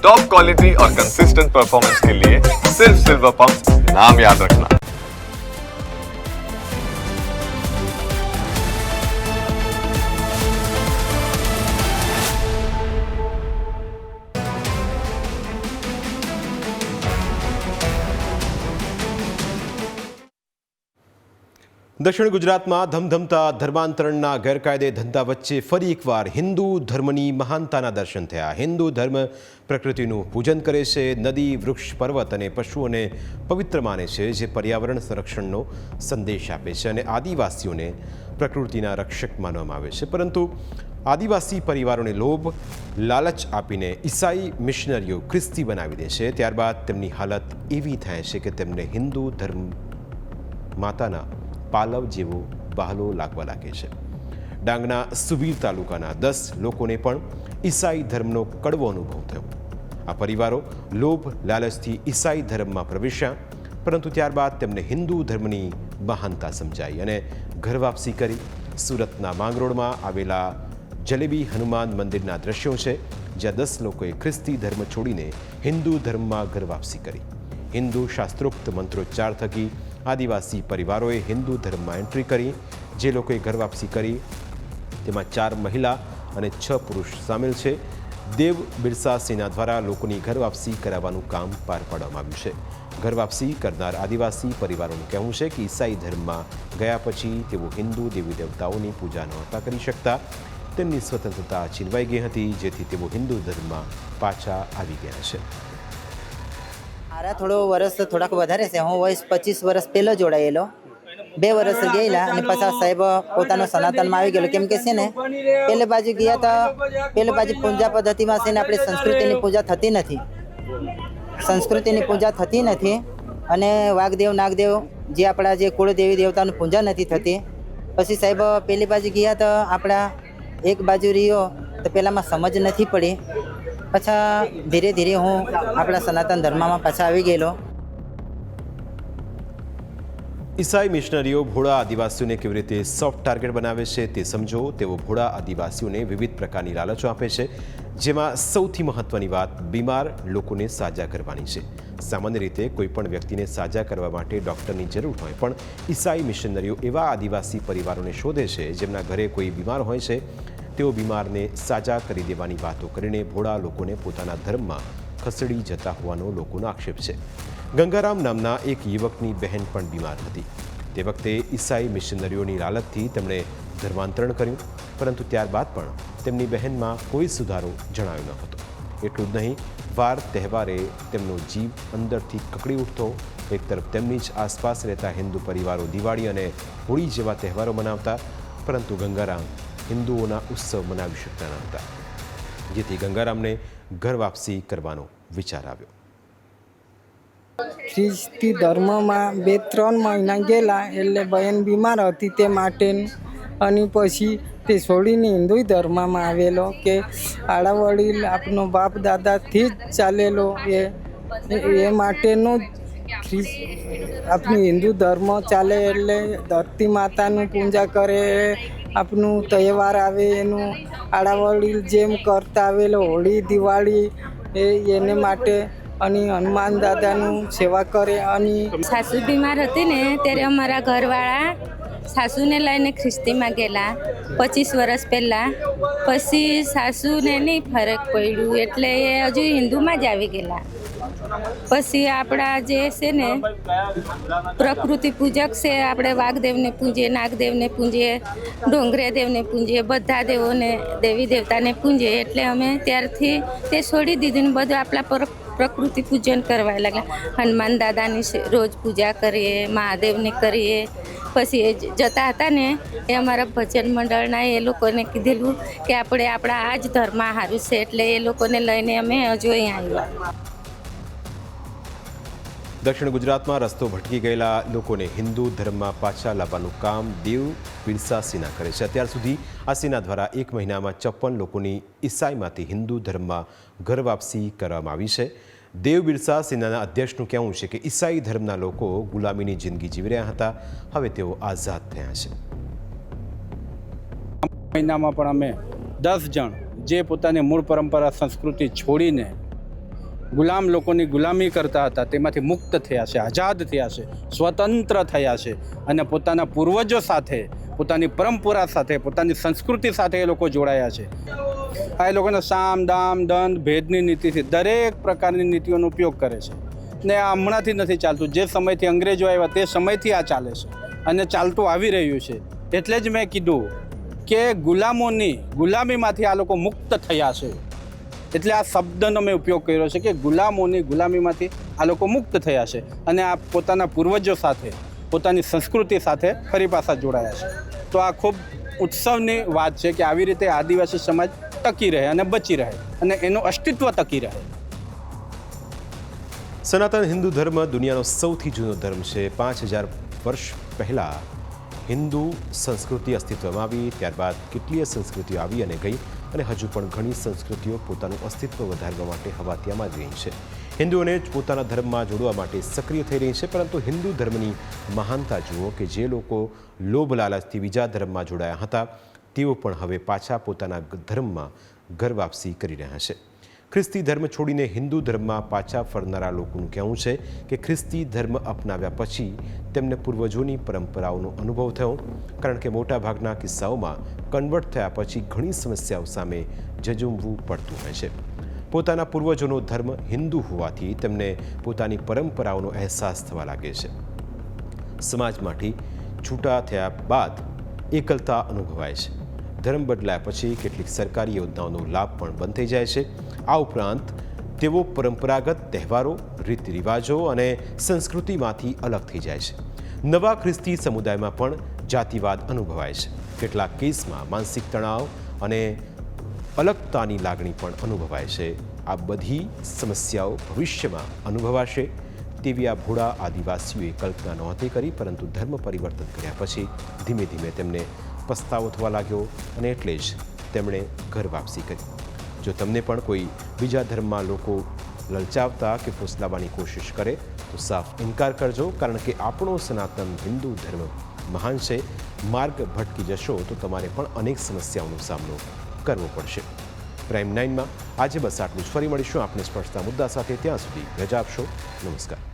Top quality और consistent performance के लिए सिर्फ सिल्वर पंप नाम याद रखना। દક્ષિણ ગુજરાતમાં ધમધમતા ધર્માંતરણના ગેરકાયદે ધંધા વચ્ચે ફરી એકવાર હિન્દુ ધર્મની મહાનતાના દર્શન થયા. હિન્દુ ધર્મ પ્રકૃતિનું પૂજન કરે છે, નદી, વૃક્ષ, પર્વત અને પશુઓને પવિત્ર માને છે, જે પર્યાવરણ સંરક્ષણનો સંદેશ આપે છે અને આદિવાસીઓને પ્રકૃતિના રક્ષક માનવામાં આવે છે. પરંતુ આદિવાસી પરિવારોને લોભ, લાલચ આપીને ઈસાઈ મિશનરીઓ ખ્રિસ્તી બનાવી દે છે. ત્યારબાદ તેમની હાલત એવી થાય છે કે તેમને હિન્દુ ધર્મ માતાના પાલવ જેવો બહાલો લાગવા લાગે છે. ડાંગના સુબીર તાલુકાના 10 લોકોને પણ ઈસાઈ ધર્મનો કડવો અનુભવ થયો. આ પરિવારો લોભ લાલચથી ઈસાઈ ધર્મમાં પ્રવેશ્યા, પરંતુ ત્યારબાદ તેમને હિન્દુ ધર્મની મહાનતા સમજાઈ અને ઘર વાપસી કરી. સુરતના માંગરોળમાં આવેલા જલેબી હનુમાન મંદિરના દ્રશ્યો છે, જ્યાં 10 લોકોએ ખ્રિસ્તી ધર્મ છોડીને હિન્દુ ધર્મમાં ઘર વાપસી કરી. હિન્દુ શાસ્ત્રોક્ત મંત્રોચ્ચાર થકી આદિવાસી પરિવારોએ હિન્દુ ધર્મમાં એન્ટ્રી કરી. જે લોકોએ ઘર વાપસી કરી તેમાં 4 મહિલા અને 6 પુરુષ સામેલ છે. દેવ બિરસા સેના દ્વારા લોકોની ઘર વાપસી કરાવવાનું કામ પાર પાડવામાં આવ્યું છે. ઘર વાપસી કરનાર આદિવાસી પરિવારોનું કહેવું છે કે ઈસાઈ ધર્મમાં ગયા પછી તેઓ હિન્દુ દેવી દેવતાઓની પૂજા નહોતા કરી શકતા. તેમની સ્વતંત્રતા છીનવાઈ ગઈ હતી, જેથી તેઓ હિન્દુ ધર્મમાં પાછા આવી ગયા છે. મારા થોડાક વધારે છે. હું 25 વર્ષ પહેલો જોડાયેલો, 2 વર્ષ ગયેલા અને પછી સાહેબ પોતાનો સનાતનમાં આવી ગયેલો. કેમ કે છે ને પેલે બાજુ ગયા તો પેલે બાજુ પૂજા પદ્ધતિમાં છે ને આપણી સંસ્કૃતિની પૂજા થતી નથી અને વાઘદેવ નાગદેવ જે આપણા જે કુળદેવી દેવતાની પૂજા નથી થતી. પછી સાહેબ પેલી બાજુ ગયા તો આપણા એક બાજુ રહ્યો તો પેલામાં સમજ નથી પડી. પાછા ધીરે ધીરે હું આપણા સનાતન ધર્મમાં પાછા આવી ગયેલો. ઈસાઈ મિશનરીઓ ભોળા આદિવાસીઓને કેવી રીતે સોફ્ટ ટાર્ગેટ બનાવે છે તે સમજો. તેઓ ભોળા આદિવાસીઓને વિવિધ પ્રકારની લાલચો આપે છે, જેમાં સૌથી મહત્વની વાત બીમાર લોકોને સાજા કરવાની છે. સામાન્ય રીતે કોઈપણ વ્યક્તિને સાજા કરવા માટે ડૉક્ટરની જરૂર હોય, પણ ઈસાઈ મિશનરીઓ એવા આદિવાસી પરિવારોને શોધે છે જેમના ઘરે કોઈ બીમાર હોય છે. તેઓ બીમારને સાજા કરી દેવાની વાતો કરીને ભોળા લોકોને પોતાના ધર્મમાં ખસેડી જતા હોવાનો લોકોનો આક્ષેપ છે. ગંગારામ નામના એક યુવકની બહેન પણ બીમાર હતી. તે વખતે ઈસાઈ મિશનરીઓની લાલચથી તેમણે ધર્માંતરણ કર્યું, પરંતુ ત્યારબાદ પણ તેમની બહેનમાં કોઈ સુધારો જણાયો ન હતો. એટલું જ નહીં, વાર તહેવારે તેમનો જીવ અંદરથી કકડી ઉઠતો. એક તરફ તેમની જ આસપાસ રહેતા હિન્દુ પરિવારો દિવાળી અને હોળી જેવા તહેવારો મનાવતા, પરંતુ ગંગારામ હિન્દુઓના ઉત્સવ મનાવી શકતા ન હતા, જેથી ગંગારામને ઘર વાપસી કરવાનો વિચાર આવ્યો. ખ્રિસ્તી ધર્મમાં 2-3 મહિના ગયેલા એટલે બહેન બીમાર હતી તે માટે, અને પછી તે છોડીને હિન્દુ ધર્મમાં આવેલો કે આડા વડીલ આપનો બાપ દાદાથી જ ચાલેલો એ માટેનો આપણું હિન્દુ ધર્મ ચાલે. એટલે ધરતી માતાનું પૂજા કરે, આપનું તહેવાર આવે એનું આડા વડીલ જેમ કરતા આવેલો હોળી દિવાળી એને માટે, અને હનુમાન દાદાનું સેવા કરે. અને સાસુ બીમાર હતી ને ત્યારે અમારા ઘરવાળા સાસુને લઈને ખ્રિસ્તીમાં ગયેલા 25 વર્ષ પહેલાં. પછી સાસુને નહીં ફરક પડ્યું એટલે એ હજુ હિન્દુમાં જ આવી ગયેલા. પછી આપણા જે છે ને પ્રકૃતિ પૂજક છે, આપણે વાઘદેવને પૂજીએ, નાગદેવને પૂજીએ, ડોંગરે દેવને પૂજીએ, બધા દેવોને દેવી દેવતાને પૂજીએ. એટલે અમે ત્યારથી તે છોડી દીધું ને બધું આપણા પ્રકૃતિ પૂજન કરવા લાગ્યા. હનુમાન દાદાની રોજ પૂજા કરીએ, મહાદેવની કરીએ. પછી એ જતા હતા ને એ અમારા ભજન મંડળના એ લોકોને કીધેલું કે આપણે આપણા આ જ ધર્મ સારું છે, એટલે એ લોકોને લઈને અમે હજુ અહીંયા આવ્યા. દક્ષિણ ગુજરાતમાં રસ્તો ભટકી ગયેલા લોકોને હિન્દુ ધર્મમાં પાછા લાવવાનું કામ દેવ બિરસા સેના કરે છે. અત્યાર સુધી આ સેના દ્વારા 1 મહિનામાં 54 લોકોની ઈસાઈમાંથી હિન્દુ ધર્મમાં ઘર વાપસી કરવામાં આવી છે. દેવ બિરસા સેનાના અધ્યક્ષનું કહેવું છે કે ઈસાઈ ધર્મના લોકો ગુલામીની જિંદગી જીવી રહ્યા હતા, હવે તેઓ આઝાદ થયા છે. મહિનામાં પણ અમે 10 જણ જે પોતાની મૂળ પરંપરા સંસ્કૃતિ છોડીને ગુલામ લોકોની ગુલામી કરતા હતા તેમાંથી મુક્ત થયા છે, આઝાદ થયા છે, સ્વતંત્ર થયા છે અને પોતાના પૂર્વજો સાથે, પોતાની પરંપરા સાથે, પોતાની સંસ્કૃતિ સાથે એ લોકો જોડાયા છે. આ એ લોકોને સામ, દામ, દંડ, ભેદની નીતિથી દરેક પ્રકારની નીતિઓનો ઉપયોગ કરે છે ને આ હમણાંથી નથી ચાલતું. જે સમયથી અંગ્રેજો આવ્યા તે સમયથી આ ચાલે છે અને ચાલતું આવી રહ્યું છે. એટલે જ મેં કીધું કે ગુલામોની ગુલામીમાંથી આ લોકો મુક્ત થયા છે. એટલે આ શબ્દનો મેં ઉપયોગ કર્યો છે કે ગુલામોની ગુલામીમાંથી આ લોકો મુક્ત થયા છે અને આ પોતાના પૂર્વજો સાથે, પોતાની સંસ્કૃતિ સાથે ફરી પાછા જોડાયા છે. તો આ ખૂબ ઉત્સવની વાત છે કે આવી રીતે આદિવાસી સમાજ ટકી રહે અને બચી રહે અને એનું અસ્તિત્વ ટકી રહે. સનાતન હિન્દુ ધર્મ દુનિયાનો સૌથી જૂનો ધર્મ છે. 5000 વર્ષ પહેલાં હિન્દુ સંસ્કૃતિ અસ્તિત્વમાં આવી, ત્યારબાદ કેટલીય સંસ્કૃતિઓ આવી અને ગઈ અને હજુ પણ ઘણી સંસ્કૃતિઓ પોતાનું અસ્તિત્વ વધારવા માટે હવાતિયામાં જ રહી છે. હિન્દુઓને જ પોતાના ધર્મમાં જોડવા માટે સક્રિય થઈ રહી છે. પરંતુ હિન્દુ ધર્મની મહાનતા જુઓ કે જે લોકો લોભ લાલચથી બીજા ધર્મમાં જોડાયા હતા તેઓ પણ હવે પાછા પોતાના ધર્મમાં ઘર વાપસી કરી રહ્યા છે. ખ્રિસ્તી ધર્મ છોડીને હિન્દુ ધર્મમાં પાછા ફરનારા લોકોનું કહેવું છે કે ખ્રિસ્તી ધર્મ અપનાવ્યા પછી તેમને પૂર્વજોની પરંપરાઓનો અનુભવ થયો, કારણ કે મોટાભાગના કિસ્સાઓમાં કન્વર્ટ થયા પછી ઘણી સમસ્યાઓ સામે ઝઝૂમવું પડતું હોય છે. પોતાના પૂર્વજોનો ધર્મ હિન્દુ હોવાથી તેમને પોતાની પરંપરાઓનો અહેસાસ થવા લાગે છે. સમાજમાંથી છૂટા થયા બાદ એકલતા અનુભવાય છે. ધર્મ બદલાયા પછી કેટલીક સરકારી યોજનાઓનો લાભ પણ બંધ થઈ જાય છે. આ ઉપરાંત તેઓ પરંપરાગત તહેવારો, રીતિ રિવાજો અને સંસ્કૃતિમાંથી અલગ થઈ જાય છે. નવા ખ્રિસ્તી સમુદાયમાં પણ જાતિવાદ અનુભવાય છે. કેટલાક કેસમાં માનસિક તણાવ અને અલગતાની લાગણી પણ અનુભવાય છે. આ બધી સમસ્યાઓ ભવિષ્યમાં અનુભવાશે તેવી આ ભોળા આદિવાસીઓએ કલ્પના નહોતી કરી, પરંતુ ધર્મ પરિવર્તન કર્યા પછી ધીમે ધીમે તેમને પસ્તાવો થવા લાગ્યો અને એટલે જ તેમણે ઘર વાપસી કરી. જો તમને પણ કોઈ બીજા ધર્મમાં લોકો લલચાવતા કે ફૂસલાવવાની કોશિશ કરે તો સાફ ઇનકાર કરજો, કારણ કે આપણો સનાતન હિન્દુ ધર્મ મહાન છે. માર્ગ ભટકી જશો તો તમારે પણ અનેક સમસ્યાઓનો સામનો કરવો પડશે. પ્રાઇમ 9માં આજે બસ આટલું જ. ફરી મળીશું આપણે સ્પર્શતા મુદ્દા સાથે. ત્યાં સુધી રજા આપશો. નમસ્કાર.